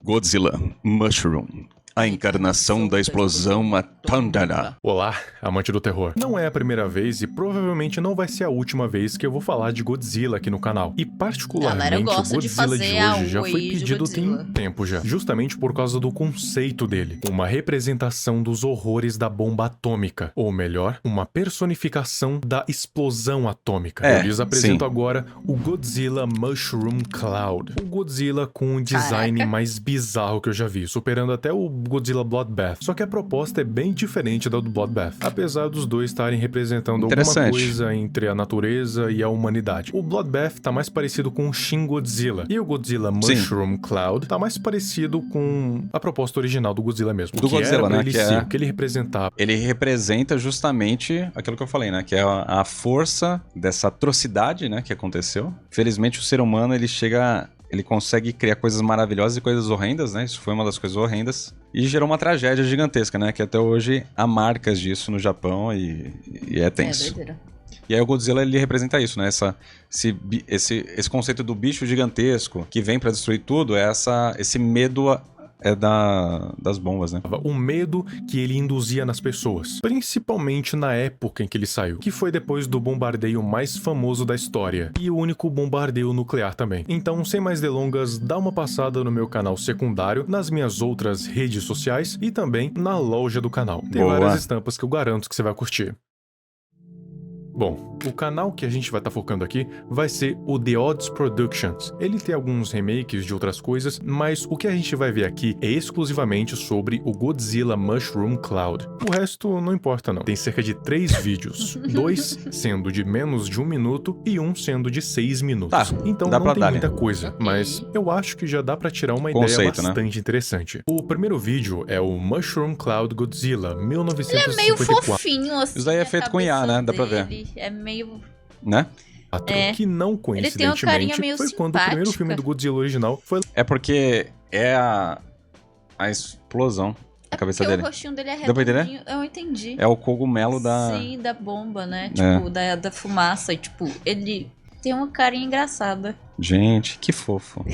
Godzilla Mushroom, a encarnação da explosão atômica. Olá, amante do terror. Não é a primeira vez e provavelmente não vai ser a última vez que eu vou falar de Godzilla aqui no canal. E particularmente o Godzilla de hoje já foi pedido tem tempo já, justamente por causa do conceito dele. Uma representação dos horrores da bomba atômica, ou melhor, uma personificação da explosão atômica. Eu lhes apresento agora o Godzilla Mushroom Cloud. O Godzilla com um design mais bizarro que eu já vi, superando até o Godzilla Bloodbath. Só que a proposta é bem diferente da do Bloodbath, apesar dos dois estarem representando alguma coisa entre a natureza e a humanidade. O Bloodbath tá mais parecido com o Shin Godzilla, e o Godzilla Mushroom Cloud tá mais parecido com a proposta original do Godzilla mesmo. Do Godzilla, né? O que ele representava. Ele representa justamente aquilo que eu falei, né? Que é a força dessa atrocidade, né? Que aconteceu. Felizmente o ser humano, ele consegue criar coisas maravilhosas e coisas horrendas, né? Isso foi uma das coisas horrendas. E gerou uma tragédia gigantesca, né? Que até hoje há marcas disso no Japão e é tenso. E aí o Godzilla, ele representa isso, né? Esse conceito do bicho gigantesco que vem pra destruir tudo, esse medo das bombas, né? O medo que ele induzia nas pessoas, principalmente na época em que ele saiu, que foi depois do bombardeio mais famoso da história, e o único bombardeio nuclear também. Então, sem mais delongas, dá uma passada no meu canal secundário, nas minhas outras redes sociais e também na loja do canal. Tem várias estampas que eu garanto que você vai curtir. Bom, o canal que a gente vai estar focando aqui vai ser o The Odds Productions. Ele tem alguns remakes de outras coisas, mas o que a gente vai ver aqui é exclusivamente sobre o Godzilla Mushroom Cloud. O resto não importa não. Tem cerca de 3 vídeos, 2 sendo de menos de 1 minuto e 1 sendo de 6 minutos. Então não tem muita coisa, mas eu acho que já dá pra tirar uma ideia bastante interessante. O primeiro vídeo é o Mushroom Cloud Godzilla, 1954. Ele é meio fofinho, assim. Isso daí é feito com IA, né? Dá pra ver. É meio... Né? Que não coincidentemente foi quando o primeiro filme do Godzilla original foi... É porque é a explosão na cabeça dele. O rostinho dele é redondinho, eu entendi. É o cogumelo da... Sim, da bomba, né? Tipo, da fumaça. E, tipo, ele tem uma carinha engraçada. Gente, que fofo.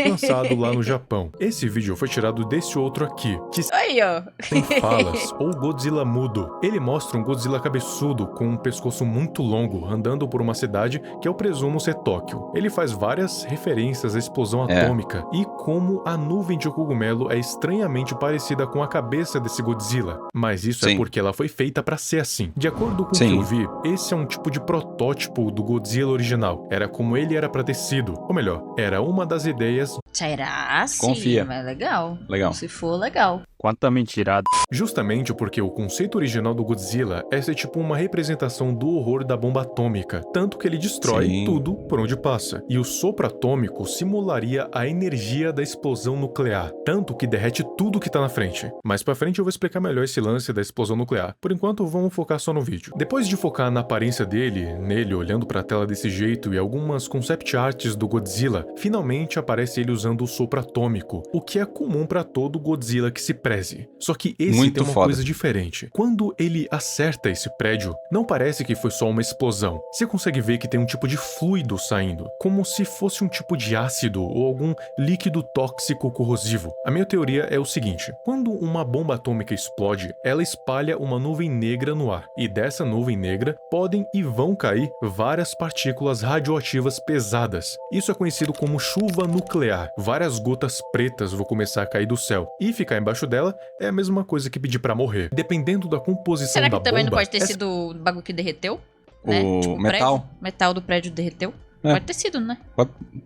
Lançado lá no Japão. Esse vídeo foi tirado desse outro aqui, que aí, ó. tem falas, ou Godzilla mudo. Ele mostra um Godzilla cabeçudo com um pescoço muito longo, andando por uma cidade que eu presumo ser Tóquio. Ele faz várias referências à explosão atômica e como a nuvem de cogumelo é estranhamente parecida com a cabeça desse Godzilla. Mas isso é porque ela foi feita pra ser assim. De acordo com o que eu vi, esse é um tipo de protótipo do Godzilla original. Era como ele era pra ter sido. Ou melhor, era uma das ideias... Será? Sim, confia. Mas legal. Legal. Se for, legal. Quanta mentirada. Justamente porque o conceito original do Godzilla é ser tipo uma representação do horror da bomba atômica, tanto que ele destrói tudo por onde passa. E o sopro atômico simularia a energia da explosão nuclear, tanto que derrete tudo que tá na frente. Mais pra frente eu vou explicar melhor esse lance da explosão nuclear. Por enquanto, vamos focar só no vídeo. Depois de focar na aparência dele, nele olhando pra tela desse jeito e algumas concept arts do Godzilla, finalmente aparece ele usando o sopro atômico, o que é comum pra todo Godzilla que se preze. Só que esse tem uma coisa diferente. Quando ele acerta esse prédio, não parece que foi só uma explosão. Você consegue ver que tem um tipo de fluido saindo, como se fosse um tipo de ácido ou algum líquido tóxico corrosivo. A minha teoria é o seguinte: quando uma bomba atômica explode, ela espalha uma nuvem negra no ar, e dessa nuvem negra podem e vão cair várias partículas radioativas pesadas. Isso é conhecido como chuva nuclear. Várias gotas pretas vão começar a cair do céu, e ficar embaixo dela é a mesma coisa que pedir pra morrer. Dependendo da composição da bomba... Será que também não pode ter sido o bagulho que derreteu? Né? O tipo, metal? Metal do prédio derreteu? Pode ter sido, né?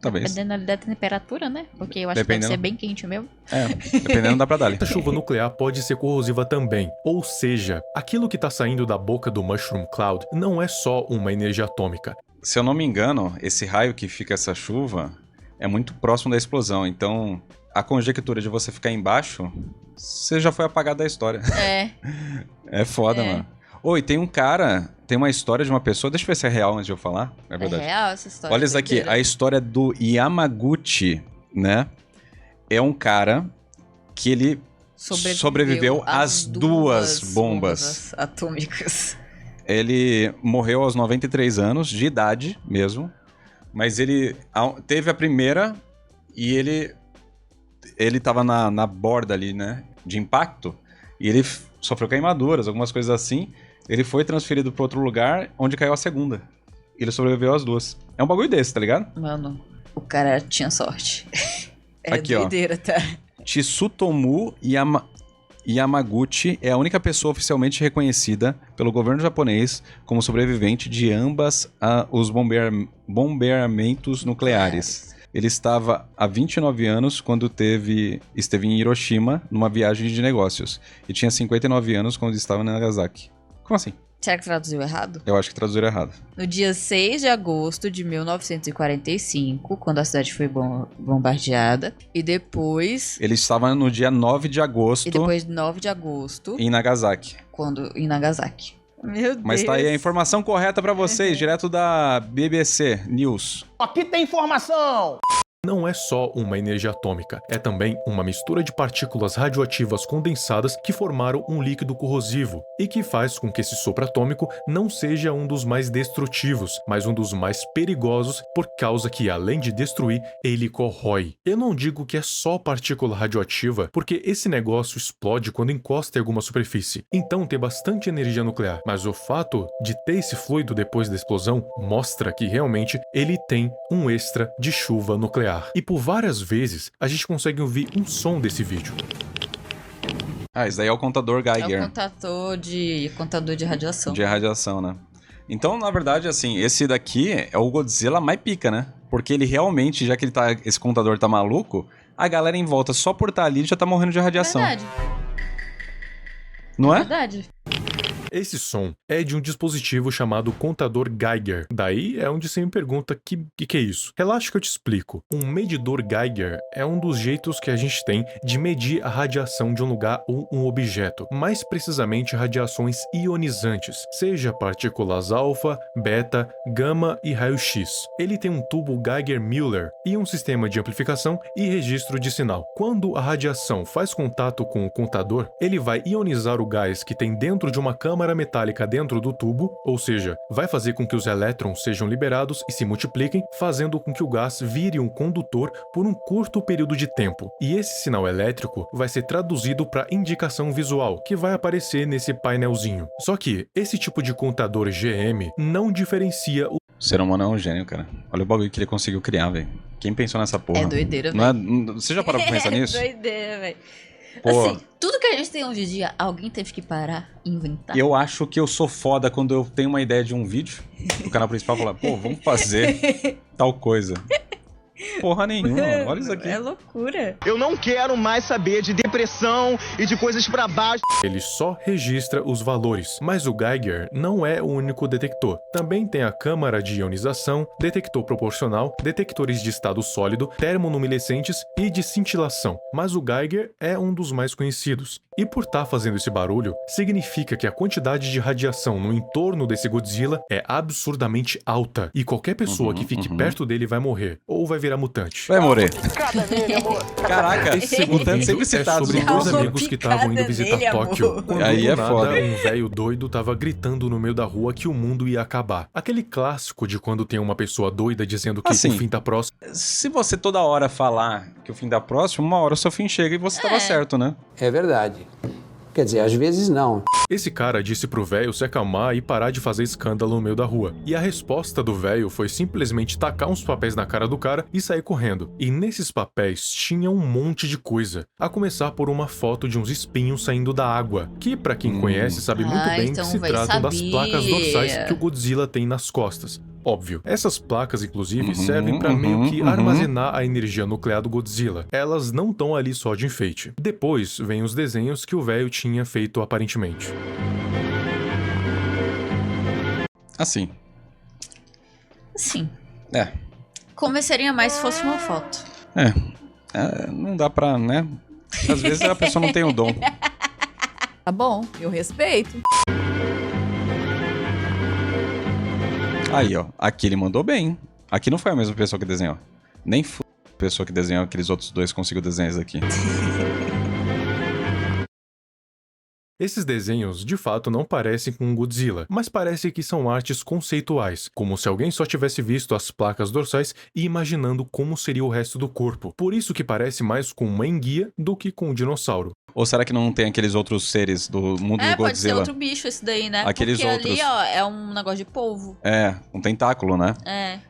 Talvez. Dependendo da temperatura, né? Porque eu acho que deve ser bem quente mesmo. Dependendo dá pra dar ali. A chuva nuclear pode ser corrosiva também. Ou seja, aquilo que tá saindo da boca do Mushroom Cloud não é só uma energia atômica. Se eu não me engano, esse raio que fica essa chuva é muito próximo da explosão. Então, a conjectura de você ficar embaixo, você já foi apagado da história. É foda, mano. E tem um cara, tem uma história de uma pessoa, deixa eu ver se é real antes de eu falar. É verdade. É real essa história. Olha isso aqui, a história do Yamaguchi, né? É um cara que ele sobreviveu às duas bombas atômicas. Ele morreu aos 93 anos de idade mesmo, mas ele teve a primeira e ele ele tava na borda ali, né, de impacto, e ele sofreu queimaduras, algumas coisas assim. Ele foi transferido pra outro lugar, onde caiu a segunda. Ele sobreviveu às duas. É um bagulho desse, tá ligado? Mano, o cara tinha sorte. É Aqui, doideira, tá? Tsutomu Yamaguchi é a única pessoa oficialmente reconhecida pelo governo japonês como sobrevivente de ambas os bombeamentos nucleares. Ele estava há 29 anos quando esteve em Hiroshima numa viagem de negócios. E tinha 59 anos quando estava em Nagasaki. Como assim? Será que traduziu errado? Eu acho que traduziram errado. No dia 6 de agosto de 1945, quando a cidade foi bombardeada. E depois... Ele estava no dia 9 de agosto... E depois 9 de agosto... Em Nagasaki. Em Nagasaki. Meu Deus. Mas tá aí a informação correta pra vocês, direto da BBC News. Aqui tem informação! Não é só uma energia atômica, é também uma mistura de partículas radioativas condensadas que formaram um líquido corrosivo e que faz com que esse sopro atômico não seja um dos mais destrutivos, mas um dos mais perigosos por causa que, além de destruir, ele corrói. Eu não digo que é só partícula radioativa, porque esse negócio explode quando encosta em alguma superfície, então tem bastante energia nuclear, mas o fato de ter esse fluido depois da explosão mostra que realmente ele tem um extra de chuva nuclear. E por várias vezes a gente consegue ouvir um som desse vídeo. Ah, isso daí é o contador Geiger. É o contador de radiação. De radiação, né? Então, na verdade, assim, esse daqui é o Godzilla mais pica, né? Porque ele realmente, já que esse contador tá maluco, a galera em volta só por estar ali já tá morrendo de radiação. Verdade. Não é? Verdade. Esse som é de um dispositivo chamado contador Geiger. Daí é onde você me pergunta que é isso. Relaxa que eu te explico. Um medidor Geiger é um dos jeitos que a gente tem de medir a radiação de um lugar ou um objeto. Mais precisamente radiações ionizantes, seja partículas alfa, beta, gama e raio-x. Ele tem um tubo Geiger-Müller e um sistema de amplificação e registro de sinal. Quando a radiação faz contato com o contador, ele vai ionizar o gás que tem dentro de uma câmara metálica dentro do tubo, ou seja, vai fazer com que os elétrons sejam liberados e se multipliquem, fazendo com que o gás vire um condutor por um curto período de tempo. E esse sinal elétrico vai ser traduzido para indicação visual, que vai aparecer nesse painelzinho. Só que esse tipo de contador GM não diferencia o ser humano é um gênio, cara. Olha o bagulho que ele conseguiu criar, velho. Quem pensou nessa porra? É doideira, velho. Você já parou pra pensar nisso? É doideira, velho. Pô. Assim, tudo que a gente tem hoje em dia, alguém teve que parar e inventar. Eu acho que eu sou foda quando eu tenho uma ideia de um vídeo, o canal principal fala, pô, vamos fazer tal coisa. Porra nenhuma, olha isso aqui. É loucura. Eu não quero mais saber de depressão e de coisas pra baixo. Ele só registra os valores, mas o Geiger não é o único detector. Também tem a câmara de ionização, detector proporcional, detectores de estado sólido, termonuminescentes e de cintilação. Mas o Geiger é um dos mais conhecidos. E por estar fazendo esse barulho, significa que a quantidade de radiação no entorno desse Godzilla é absurdamente alta. E qualquer pessoa que fique perto dele vai morrer, ou vai virar mutante. Vai morrer. Nele, amor. Caraca, Esse segundo mutante vídeo sempre é citado. sobre Dá dois uma amigos que estavam indo picada visitar nele, Tóquio. amor. Quando Aí do é nada, foda. um velho doido tava gritando no meio da rua que o mundo ia acabar. Aquele clássico de quando tem uma pessoa doida dizendo que Assim, o fim tá próximo. Se você toda hora falar que o fim dá próximo, uma hora o seu fim chega e você tava certo, né? É verdade. Quer dizer, às vezes não. Esse cara disse pro velho se acalmar e parar de fazer escândalo no meio da rua. E a resposta do velho foi simplesmente tacar uns papéis na cara do cara e sair correndo. E nesses papéis tinha um monte de coisa. A começar por uma foto de uns espinhos saindo da água, que pra quem conhece sabe muito bem então que se vai tratam das saber. placas dorsais que o Godzilla tem nas costas. Óbvio. Essas placas, inclusive, servem pra meio que armazenar a energia nuclear do Godzilla. Elas não estão ali só de enfeite. Depois vem os desenhos que o velho tinha feito aparentemente. Assim. Sim. É. Começaria mais se fosse uma foto. Não dá pra, né? Às vezes a pessoa não tem o dom. Tá bom, eu respeito. Aí, ó. Aqui ele mandou bem. Aqui não foi a mesma pessoa que desenhou. Nem a pessoa que desenhou aqueles outros dois conseguiu desenhar isso aqui. Esses desenhos, de fato, não parecem com um Godzilla, mas parece que são artes conceituais, como se alguém só tivesse visto as placas dorsais e imaginando como seria o resto do corpo. Por isso que parece mais com uma enguia do que com um dinossauro. Ou será que não tem aqueles outros seres do mundo do pode ser Godzilla? outro bicho esse daí, né? Aqueles Porque outros. ali, ó, é um negócio de polvo. É, um tentáculo, né? É.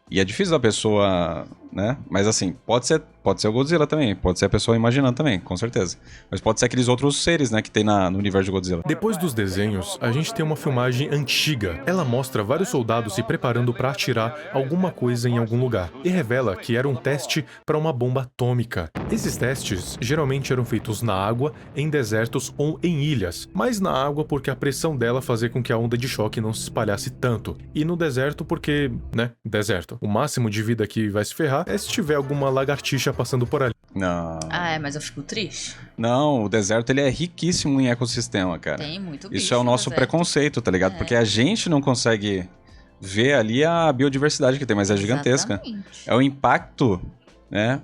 E é difícil a pessoa, né? Mas assim, pode ser o Godzilla também, pode ser a pessoa imaginando também, com certeza. Mas pode ser aqueles outros seres, né, que tem no universo de Godzilla. Depois dos desenhos, a gente tem uma filmagem antiga. Ela mostra vários soldados se preparando para atirar alguma coisa em algum lugar e revela que era um teste para uma bomba atômica. Esses testes geralmente eram feitos na água, em desertos ou em ilhas, mas na água porque a pressão dela fazia com que a onda de choque não se espalhasse tanto, e no deserto porque, né, deserto. O máximo de vida que vai se ferrar é se tiver alguma lagartixa passando por ali. Não. Mas eu fico triste. Não, o deserto ele é riquíssimo em ecossistema, cara. Tem muito bicho. Isso é o nosso no deserto. preconceito, tá ligado? Porque a gente não consegue ver ali a biodiversidade que tem, mas é gigantesca. Exatamente. É o impacto, né?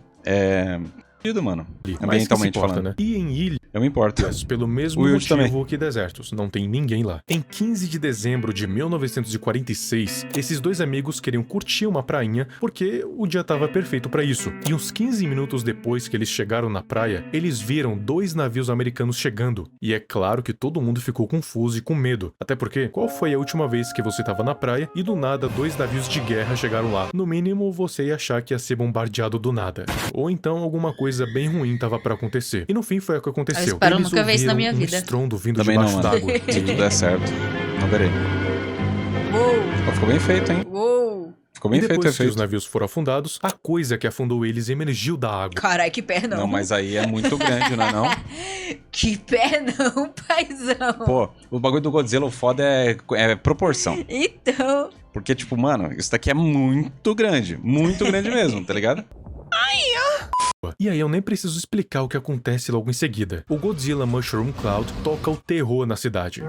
Mano. Ambientalmente falando. Né? E em ilhas, Eu me importo. pelo mesmo O Will motivo também. que desertos, não tem ninguém lá. Em 15 de dezembro de 1946, esses dois amigos queriam curtir uma prainha porque o dia tava perfeito pra isso. E uns 15 minutos depois que eles chegaram na praia, eles viram 2 navios americanos chegando. E é claro que todo mundo ficou confuso e com medo. Até porque, qual foi a última vez que você tava na praia e do nada 2 navios de guerra chegaram lá? No mínimo, você ia achar que ia ser bombardeado do nada. Ou então alguma coisa bem ruim tava pra acontecer. E no fim foi o que aconteceu. Eu espero Eles nunca ver isso na ouviram minha vida. um estrondo vindo Também não, debaixo mano. d'água. Se tudo der certo. Não verei. Uou, Ficou bem feito, hein? uou. Ficou E bem feito, depois que os efeito. navios foram afundados, a coisa que afundou eles emergiu da água. Carai, que pé não. Não, mas aí é muito grande, não é não? Que pé não, paizão. Pô, o bagulho do Godzilla, o foda é proporção. Então... Porque, tipo, mano, isso daqui é muito grande mesmo, tá ligado? E aí eu nem preciso explicar o que acontece logo em seguida. O Godzilla Mushroom Cloud toca o terror na cidade.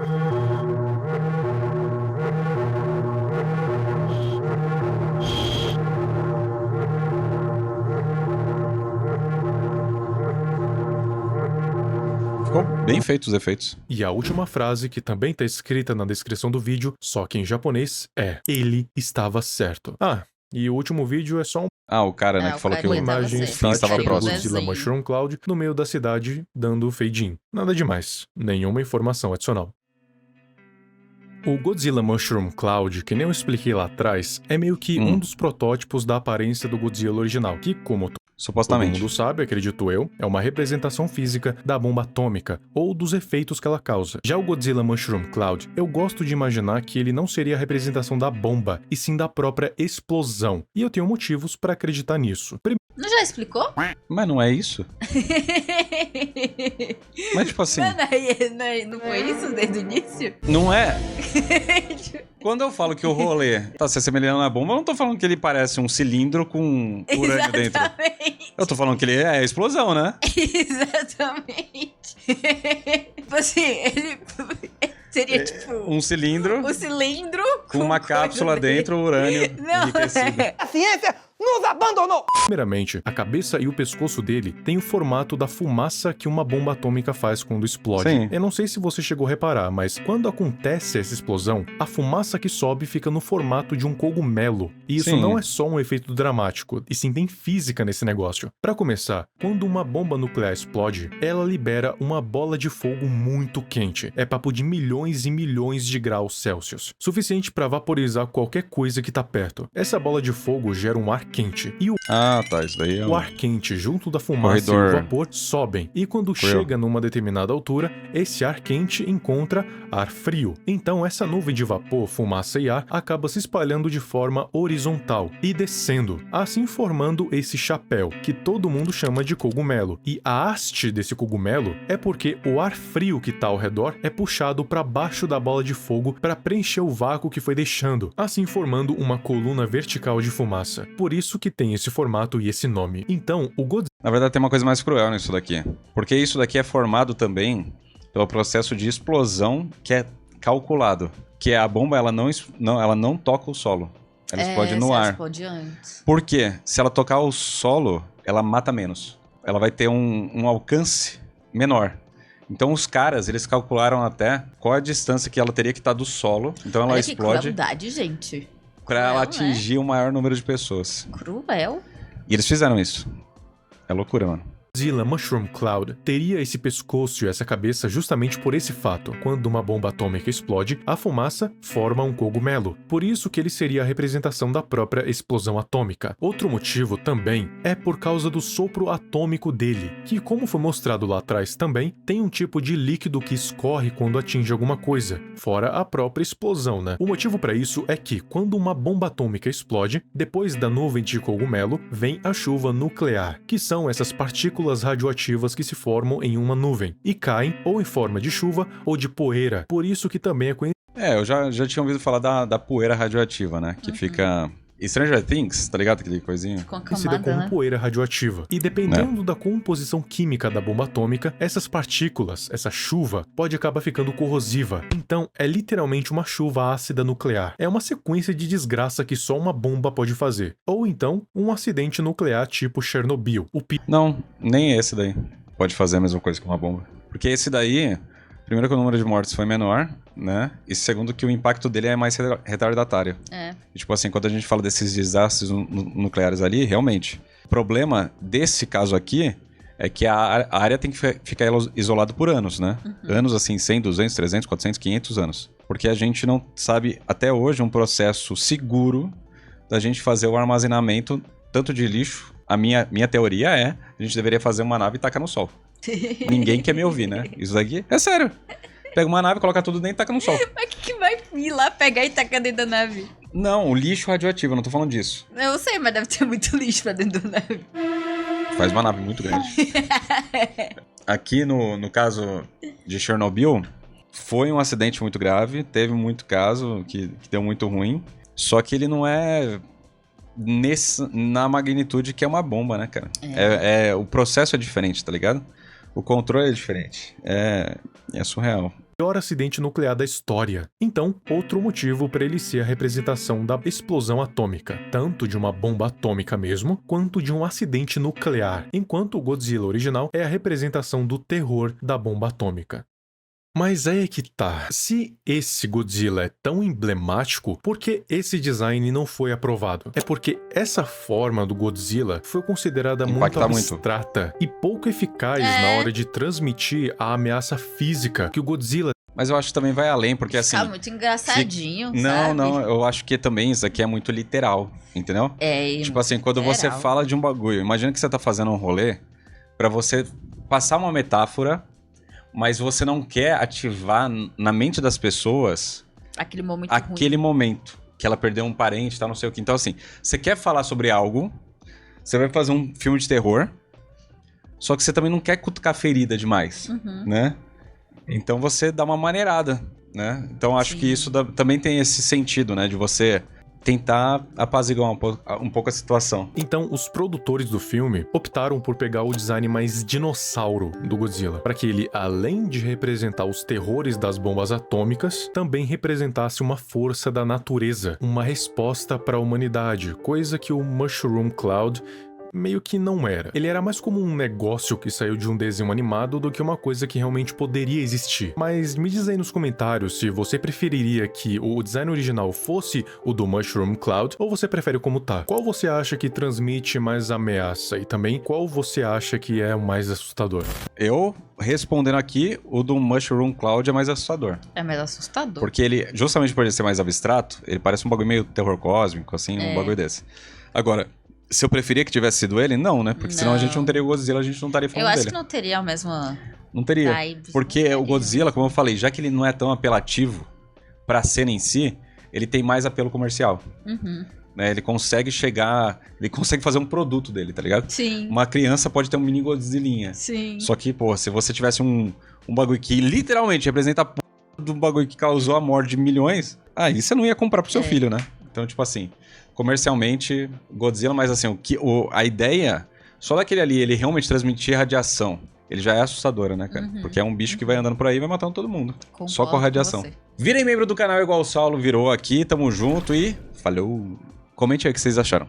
Ficou bem feito os efeitos. E a última frase, que também tá escrita na descrição do vídeo, só que em japonês, é: ele estava certo. Ah, e o último vídeo é só O cara, né, É, que o falou que carinha o tava imagem certo. fim estava estática do próximo. Godzilla Desenho. Mushroom Cloud no meio da cidade, dando fade-in. Nada demais. Nenhuma informação adicional. O Godzilla Mushroom Cloud, que nem eu expliquei lá atrás, é meio que um dos protótipos da aparência do Godzilla original, que, como todo Supostamente. mundo sabe, acredito eu, é uma representação física da bomba atômica ou dos efeitos que ela causa. Já o Godzilla Mushroom Cloud, eu gosto de imaginar que ele não seria a representação da bomba, e sim da própria explosão. E eu tenho motivos pra acreditar nisso. Não já explicou? Mas não é isso? Mas tipo assim, Não foi isso desde o início? não é? Quando eu falo que o rolê tá se assemelhando à bomba, eu não tô falando que ele parece um cilindro com urânio dentro. Exatamente. Eu tô falando que ele é a explosão, né? Exatamente. Tipo assim, ele seria tipo Um cilindro o cilindro com uma coisa cápsula dentro, urânio Não, enriquecido. é. A ciência nos abandonou! Primeiramente, a cabeça e o pescoço dele têm o formato da fumaça que uma bomba atômica faz quando explode. Sim. Eu não sei se você chegou a reparar, mas quando acontece essa explosão, a fumaça que sobe fica no formato de um cogumelo. E isso Sim. não é só um efeito dramático, e sim tem física nesse negócio. Pra começar, quando uma bomba nuclear explode, ela libera uma bola de fogo muito quente. É papo de milhões e milhões de graus Celsius, suficiente pra vaporizar qualquer coisa que tá perto. Essa bola de fogo gera um ar quente, e Ah, tá. Isso daí é o ar quente junto da fumaça e Corredor. o vapor sobem, e quando chega numa determinada altura, esse ar quente encontra ar frio. Então essa nuvem de vapor, fumaça e ar acaba se espalhando de forma horizontal e descendo, assim formando esse chapéu, que todo mundo chama de cogumelo. E a haste desse cogumelo é porque o ar frio que tá ao redor é puxado para baixo da bola de fogo para preencher o vácuo que foi deixando, assim formando uma coluna vertical de fumaça. Por isso que tem esse formato e esse nome. Então, o Godzilla Na verdade, tem uma coisa mais cruel nisso daqui. Porque isso daqui é formado também pelo processo de explosão que é calculado. Que a bomba, ela não toca o solo. Ela explode no se ela ar. explode antes. Por quê? Se ela tocar o solo, ela mata menos. Ela vai ter um alcance menor. Então os caras, eles calcularam até qual a distância que ela teria que estar do solo. Então ela Olha explode que crueldade, gente. pra ela Cruel, né? atingir o maior número de pessoas. Cruel. E eles fizeram isso. É loucura, mano. Godzilla Mushroom Cloud teria esse pescoço e essa cabeça justamente por esse fato. Quando uma bomba atômica explode, a fumaça forma um cogumelo. Por isso que ele seria a representação da própria explosão atômica. Outro motivo também é por causa do sopro atômico dele, que, como foi mostrado lá atrás também, tem um tipo de líquido que escorre quando atinge alguma coisa, fora a própria explosão, né? O motivo para isso é que, quando uma bomba atômica explode, depois da nuvem de cogumelo, vem a chuva nuclear, que são essas partículas radioativas que se formam em uma nuvem e caem ou em forma de chuva ou de poeira. Por isso que também é conhecido. Eu já tinha ouvido falar da poeira radioativa, né? Que fica... Stranger Things, tá ligado? Aquele coisinho. Com a Conhecida camada, como né? poeira radioativa. E dependendo da composição química da bomba atômica, essas partículas, essa chuva, pode acabar ficando corrosiva. Então, é literalmente uma chuva ácida nuclear. É uma sequência de desgraça que só uma bomba pode fazer. Ou então, um acidente nuclear tipo Chernobyl. Não, nem esse daí pode fazer a mesma coisa que uma bomba. Porque esse daí, primeiro que o número de mortes foi menor, né? E segundo que o impacto dele é mais retardatário. E, tipo assim, quando a gente fala desses desastres nucleares ali, realmente, o problema desse caso aqui é que a área tem que ficar isolada por anos, né? Anos assim, 100, 200, 300, 400, 500 anos. Porque a gente não sabe, até hoje, um processo seguro da gente fazer o armazenamento tanto de lixo. A minha teoria é, a gente deveria fazer uma nave e tacar no sol. Ninguém quer me ouvir, né? Isso daqui é sério. Pega uma nave, coloca tudo dentro e taca no sol. Mas que vai ir lá pegar e tacar dentro da nave? Não, o lixo radioativo, eu não tô falando disso. Eu sei, mas deve ter muito lixo pra dentro da nave. Faz uma nave muito grande. Aqui no caso de Chernobyl, foi um acidente muito grave, teve muito caso que deu muito ruim, só que ele não é na magnitude que é uma bomba, né, cara? O processo é diferente, tá ligado? O controle é diferente. É surreal. Pior acidente nuclear da história. Então, outro motivo para ele ser a representação da explosão atômica, tanto de uma bomba atômica mesmo, quanto de um acidente nuclear, enquanto o Godzilla original é a representação do terror da bomba atômica. Mas aí é que tá. Se esse Godzilla é tão emblemático, por que esse design não foi aprovado? É porque essa forma do Godzilla foi considerada muito abstrata e pouco eficaz na hora de transmitir a ameaça física que o Godzilla... Mas eu acho que também vai além, porque assim... Tá muito engraçadinho, sabe? Não, eu acho que também isso aqui é muito literal, entendeu? Tipo assim, quando você fala de um bagulho, imagina que você tá fazendo um rolê pra você passar uma metáfora, mas você não quer ativar na mente das pessoas aquele momento que ela perdeu um parente, tá, não sei o que. Então assim, você quer falar sobre algo, você vai fazer um filme de terror, só que você também não quer cutucar ferida demais, né? Então você dá uma maneirada, né? Então acho que isso também tem esse sentido, né? De você tentar apaziguar um pouco a situação. Então, os produtores do filme optaram por pegar o design mais dinossauro do Godzilla, para que ele, além de representar os terrores das bombas atômicas, também representasse uma força da natureza, uma resposta para a humanidade, coisa que o Mushroom Cloud meio que não era. Ele era mais como um negócio que saiu de um desenho animado do que uma coisa que realmente poderia existir. Mas me diz aí nos comentários se você preferiria que o design original fosse o do Mushroom Cloud ou você prefere como tá. Qual você acha que transmite mais ameaça e também qual você acha que é o mais assustador? Eu, respondendo aqui, o do Mushroom Cloud é mais assustador. É mais assustador. Porque ele, justamente por ele ser mais abstrato, ele parece um bagulho meio terror cósmico, assim, um bagulho desse. Agora, se eu preferia que tivesse sido ele, não, né? Porque senão a gente não teria o Godzilla, a gente não estaria falando dele. Eu acho que não teria a mesma... Não teria. Porque o Godzilla, como eu falei, já que ele não é tão apelativo pra cena em si, ele tem mais apelo comercial. Né? Ele consegue chegar... Ele consegue fazer um produto dele, tá ligado? Sim. Uma criança pode ter um mini Godzillinha. Sim. Só que, pô, se você tivesse um bagulho que literalmente representa a p*** do bagulho que causou a morte de milhões, aí você não ia comprar pro seu filho, né? Então, tipo assim... Comercialmente, Godzilla, mas assim, a ideia, só daquele ali, ele realmente transmitir radiação, ele já é assustadora, né, cara? Porque é um bicho que vai andando por aí e vai matando todo mundo. Concordo só com a radiação. Virem membro do canal igual o Saulo virou aqui, tamo junto e falou. Comente aí o que vocês acharam.